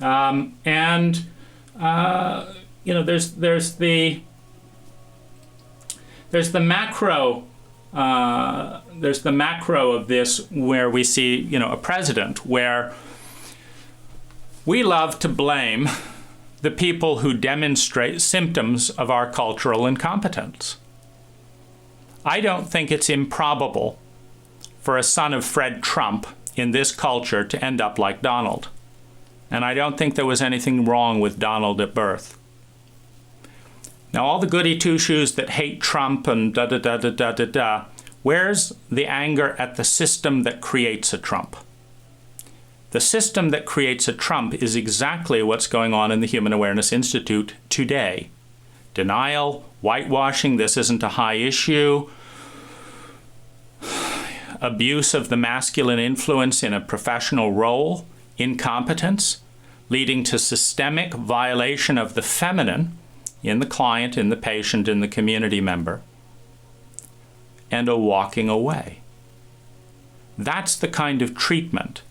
And you know, there's the macro. There's the macro of this, where we see, you know, a president where we love to blame the people who demonstrate symptoms of our cultural incompetence. I don't think it's improbable for a son of Fred Trump in this culture to end up like Donald. And I don't think there was anything wrong with Donald at birth. Now, all the goody two-shoes that hate Trump and da-da-da-da-da-da-da, where's the anger at the system that creates a Trump? The system that creates a Trump is exactly what's going on in the Human Awareness Institute today. Denial, whitewashing, this isn't a high issue, abuse of the masculine influence in a professional role, incompetence, leading to systemic violation of the feminine in the client, in the patient, in the community member, and a walking away. That's the kind of treatment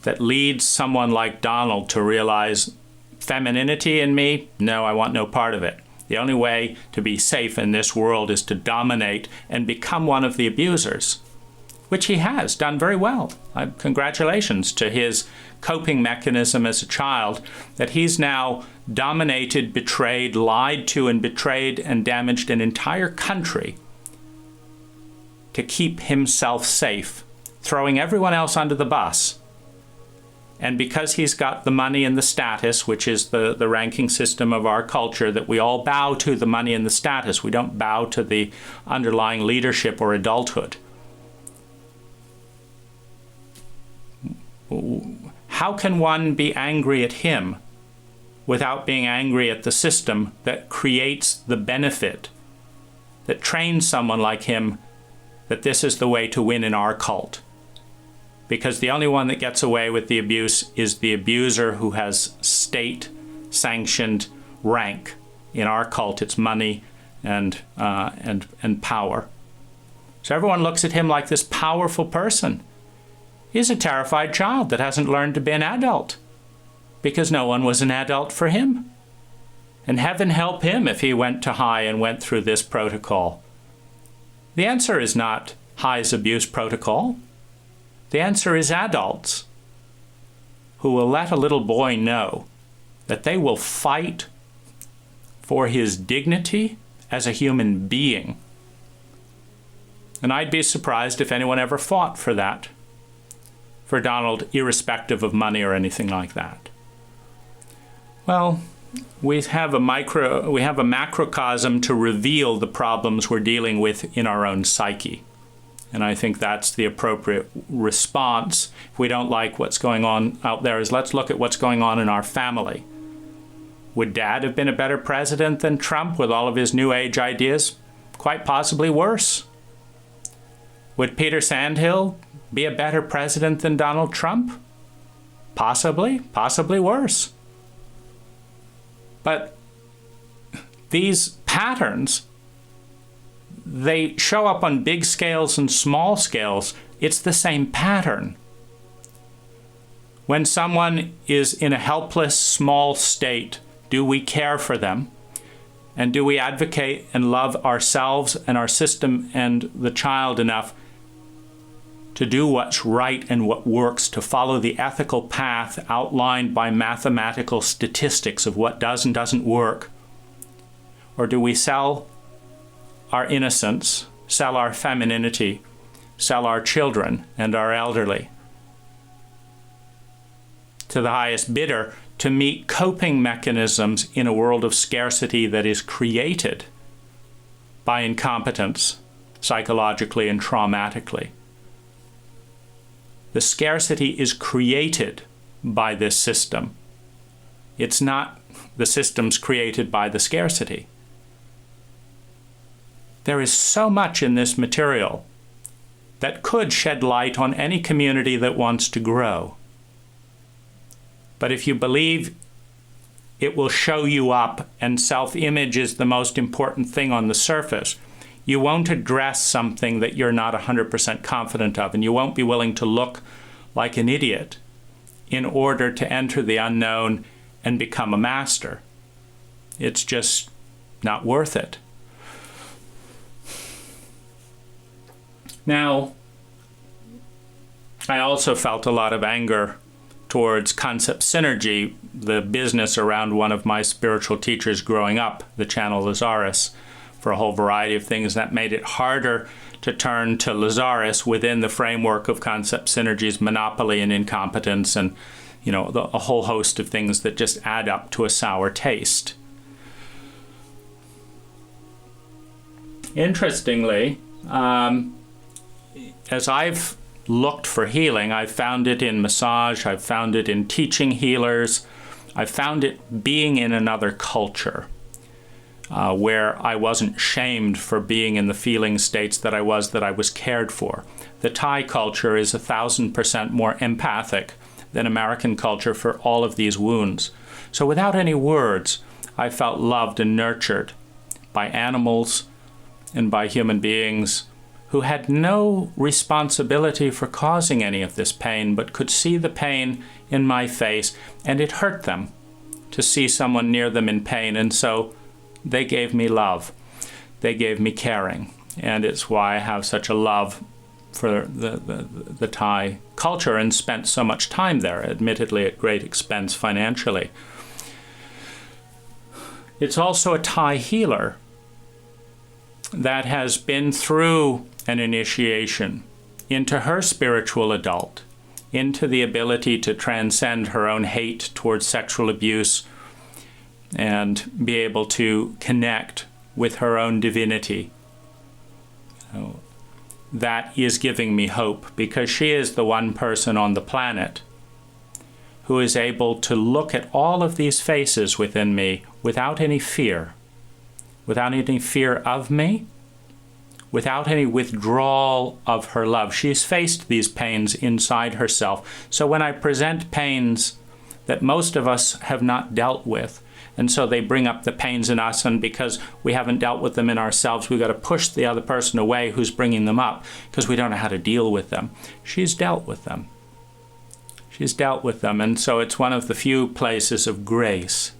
that leads someone like Donald to realize, femininity in me? No, I want no part of it. The only way to be safe in this world is to dominate and become one of the abusers, which he has done very well. Congratulations to his coping mechanism as a child, that he's now dominated, betrayed, lied to, and betrayed and damaged an entire country to keep himself safe, throwing everyone else under the bus. And because he's got the money and the status, which is the ranking system of our culture, that we all bow to the money and the status. We don't bow to the underlying leadership or adulthood. How can one be angry at him without being angry at the system that creates the benefit, that trains someone like him that this is the way to win in our cult? Because the only one that gets away with the abuse is the abuser who has state-sanctioned rank. In our cult, it's money and power. So everyone looks at him like this powerful person. He's a terrified child that hasn't learned to be an adult because no one was an adult for him. And heaven help him if he went to High and went through this protocol. The answer is not High's abuse protocol. The answer is adults who will let a little boy know that they will fight for his dignity as a human being. And I'd be surprised if anyone ever fought for that, for Donald, irrespective of money or anything like that. Well, we have a macrocosm to reveal the problems we're dealing with in our own psyche. And I think that's the appropriate response. If we don't like what's going on out there, is let's look at what's going on in our family. Would Dad have been a better president than Trump with all of his New Age ideas? Quite possibly worse. Would Peter Sandhill be a better president than Donald Trump? Possibly worse. But these patterns, they show up on big scales and small scales. It's the same pattern. When someone is in a helpless, small state, do we care for them? And do we advocate and love ourselves and our system and the child enough to do what's right and what works, to follow the ethical path outlined by mathematical statistics of what does and doesn't work? Or do we sell our innocence, sell our femininity, sell our children and our elderly to the highest bidder to meet coping mechanisms in a world of scarcity that is created by incompetence, psychologically and traumatically? The scarcity is created by this system. It's not the system's created by the scarcity. There is so much in this material that could shed light on any community that wants to grow. But if you believe it will show you up and self-image is the most important thing on the surface, you won't address something that you're not 100% confident of, and you won't be willing to look like an idiot in order to enter the unknown and become a master. It's just not worth it. Now, I also felt a lot of anger towards Concept Synergy, the business around one of my spiritual teachers growing up, the channel Lazarus, for a whole variety of things that made it harder to turn to Lazarus within the framework of Concept Synergy's monopoly and incompetence and, a whole host of things that just add up to a sour taste. Interestingly, as I've looked for healing, I've found it in massage, I've found it in teaching healers, I've found it being in another culture where I wasn't shamed for being in the feeling states that I was cared for. The Thai culture is 1,000% more empathic than American culture for all of these wounds. So without any words, I felt loved and nurtured by animals and by human beings who had no responsibility for causing any of this pain, but could see the pain in my face, and it hurt them to see someone near them in pain, and so they gave me love. They gave me caring, and it's why I have such a love for the Thai culture and spent so much time there, admittedly at great expense financially. It's also a Thai healer that has been through an initiation into her spiritual adult, into the ability to transcend her own hate towards sexual abuse and be able to connect with her own divinity. That is giving me hope, because she is the one person on the planet who is able to look at all of these faces within me without any fear of me, without any withdrawal of her love. She's faced these pains inside herself. So when I present pains that most of us have not dealt with, and so they bring up the pains in us, and because we haven't dealt with them in ourselves, we've got to push the other person away who's bringing them up because we don't know how to deal with them. She's dealt with them. She's dealt with them, and so it's one of the few places of grace,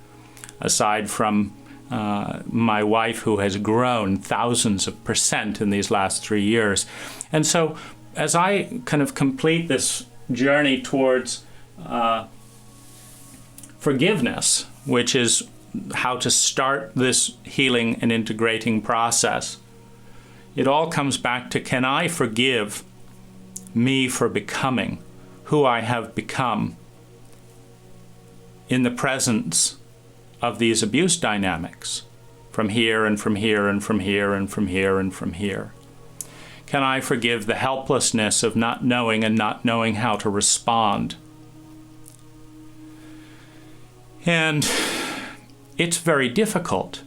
aside from my wife, who has grown thousands of % in these last 3 years. And so as I kind of complete this journey towards forgiveness, which is how to start this healing and integrating process, it all comes back to, can I forgive me for becoming who I have become in the presence of these abuse dynamics, from here and from here and from here and from here and from here? Can I forgive the helplessness of not knowing and not knowing how to respond? And it's very difficult,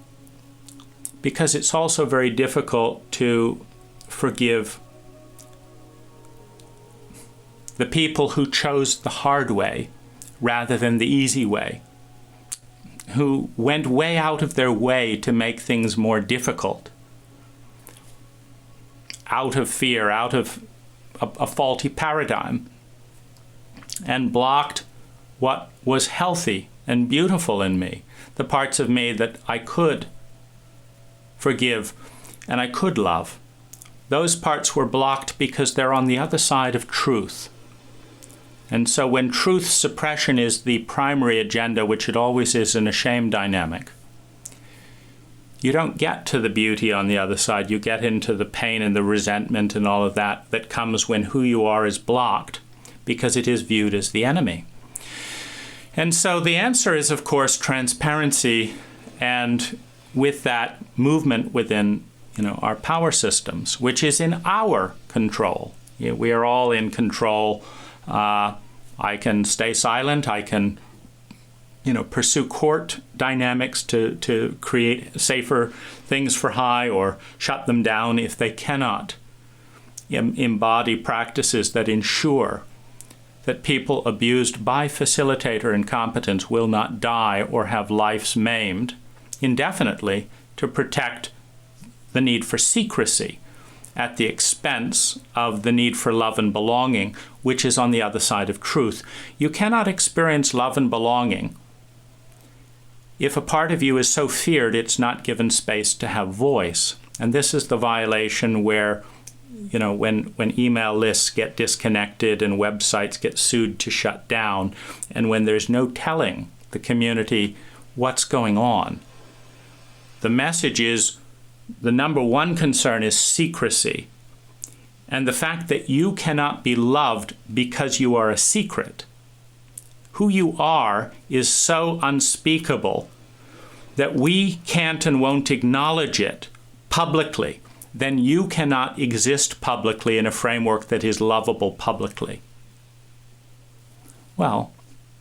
because it's also very difficult to forgive the people who chose the hard way rather than the easy way, who went way out of their way to make things more difficult, out of fear, out of a faulty paradigm, and blocked what was healthy and beautiful in me, the parts of me that I could forgive and I could love. Those parts were blocked because they're on the other side of truth. And so when truth suppression is the primary agenda, which it always is in a shame dynamic, you don't get to the beauty on the other side. You get into the pain and the resentment and all of that that comes when who you are is blocked, because it is viewed as the enemy. And so the answer is, of course, transparency, and with that, movement within our power systems, which is in our control. We are all in control. I can stay silent. I can pursue court dynamics to create safer things for high, or shut them down if they cannot embody practices that ensure that people abused by facilitator incompetence will not die or have lives maimed indefinitely, to protect the need for secrecy at the expense of the need for love and belonging, which is on the other side of truth. You cannot experience love and belonging if a part of you is so feared it's not given space to have voice. And this is the violation where, when email lists get disconnected and websites get sued to shut down, and when there's no telling the community what's going on. The message is, the number one concern is secrecy. And the fact that you cannot be loved because you are a secret. Who you are is so unspeakable that we can't and won't acknowledge it publicly. Then you cannot exist publicly in a framework that is lovable publicly. Well,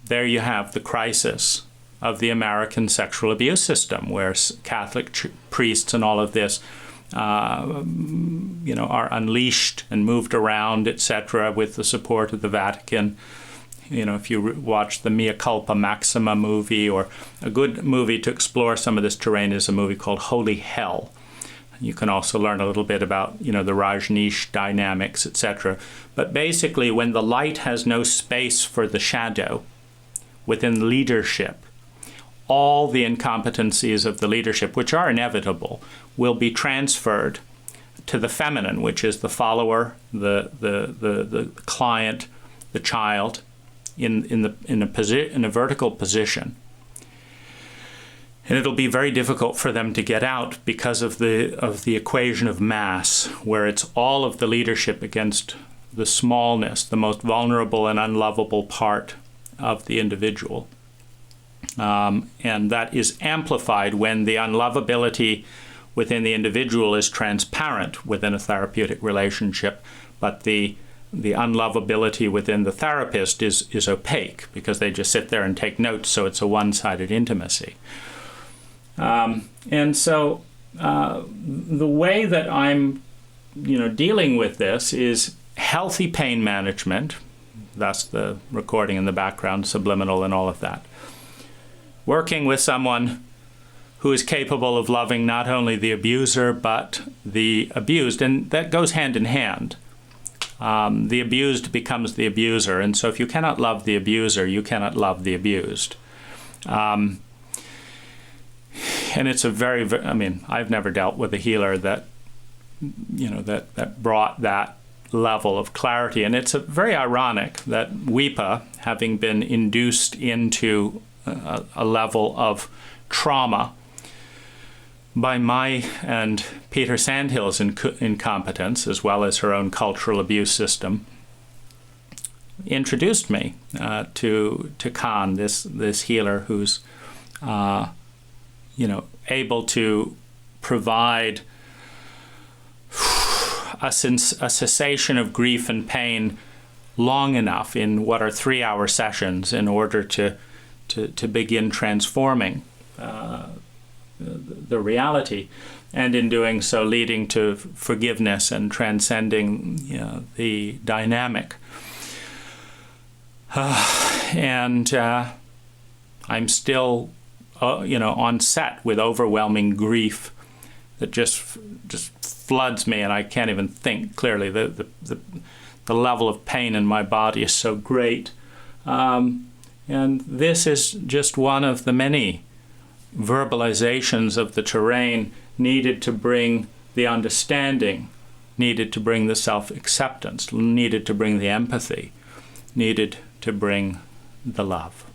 there you have the crisis of the American sexual abuse system, where Catholic priests and all of this are unleashed and moved around, etc., with the support of the Vatican. If you watch the Mea Culpa Maxima movie, or a good movie to explore some of this terrain is a movie called Holy Hell. You can also learn a little bit about, the Rajneesh dynamics, etc. But basically, when the light has no space for the shadow within leadership, all the incompetencies of the leadership, which are inevitable, will be transferred to the feminine, which is the follower, the client, the child, in a vertical position. And it'll be very difficult for them to get out because of the equation of mass, where it's all of the leadership against the smallness, the most vulnerable and unlovable part of the individual. And that is amplified when the unlovability within the individual is transparent within a therapeutic relationship, but the unlovability within the therapist is opaque because they just sit there and take notes, so it's a one-sided intimacy. And so the way that I'm dealing with this is healthy pain management, thus the recording in the background, subliminal and all of that. Working with someone who is capable of loving not only the abuser but the abused, and that goes hand in hand. The abused becomes the abuser, and so if you cannot love the abuser, you cannot love the abused. And it's a very, I've never dealt with a healer that brought that level of clarity, and it's very ironic that WIPA, having been induced into a level of trauma by my and Peter Sandhill's incompetence, as well as her own cultural abuse system, introduced me to Khan, this healer who's able to provide a cessation of grief and pain long enough in what are 3-hour sessions in order to begin transforming the reality, and in doing so leading to forgiveness and transcending the dynamic. And I'm still on set with overwhelming grief that just floods me, and I can't even think clearly. The level of pain in my body is so great. And this is just one of the many verbalizations of the terrain needed to bring the understanding, needed to bring the self-acceptance, needed to bring the empathy, needed to bring the love.